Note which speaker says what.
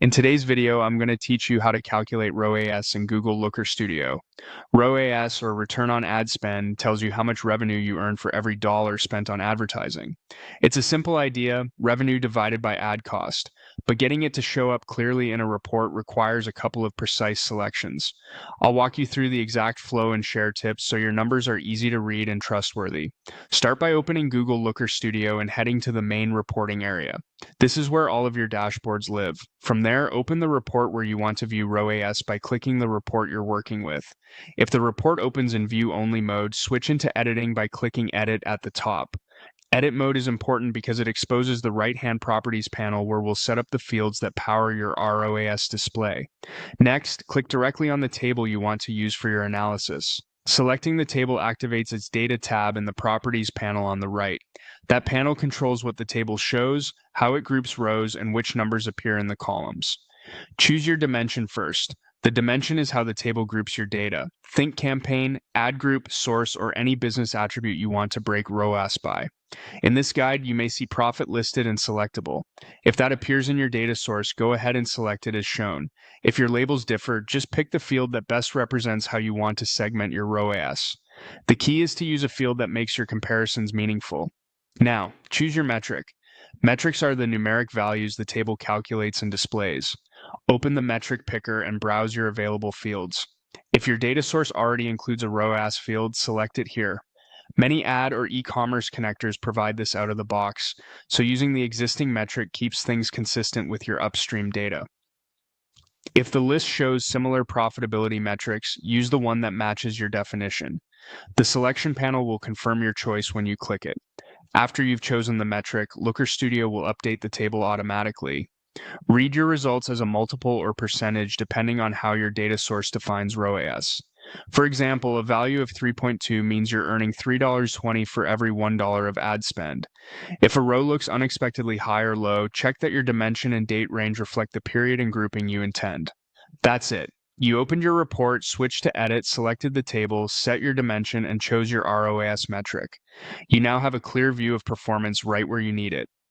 Speaker 1: In today's video, I'm going to teach you how to calculate ROAS in Google Looker Studio. ROAS, or Return on Ad Spend, tells you how much revenue you earn for every dollar spent on advertising. It's a simple idea, revenue divided by ad cost, but getting it to show up clearly in a report requires a couple of precise selections. I'll walk you through the exact flow and share tips so your numbers are easy to read and trustworthy. Start by opening Google Looker Studio and heading to the main reporting area. This is where all of your dashboards live. From there, open the report where you want to view ROAS by clicking the report you're working with. If the report opens in view-only mode, switch into editing by clicking Edit at the top. Edit mode is important because it exposes the right-hand properties panel where we'll set up the fields that power your ROAS display. Next, click directly on the table you want to use for your analysis. Selecting the table activates its Data tab in the Properties panel on the right. That panel controls what the table shows, how it groups rows, and which numbers appear in the columns. Choose your dimension first. The dimension is how the table groups your data. Think campaign, ad group, source, or any business attribute you want to break ROAS by. In this guide, you may see profit listed and selectable. If that appears in your data source, go ahead and select it as shown. If your labels differ, just pick the field that best represents how you want to segment your ROAS. The key is to use a field that makes your comparisons meaningful. Now, choose your metric. Metrics are the numeric values the table calculates and displays. Open the metric picker and browse your available fields. If your data source already includes a ROAS field, select it here. Many ad or e-commerce connectors provide this out of the box, so using the existing metric keeps things consistent with your upstream data. If the list shows similar profitability metrics, use the one that matches your definition. The selection panel will confirm your choice when you click it. After you've chosen the metric, Looker Studio will update the table automatically. Read your results as a multiple or percentage depending on how your data source defines ROAS. For example, a value of 3.2 means you're earning $3.20 for every $1 of ad spend. If a row looks unexpectedly high or low, check that your dimension and date range reflect the period and grouping you intend. That's it. You opened your report, switched to edit, selected the table, set your dimension, and chose your ROAS metric. You now have a clear view of performance right where you need it.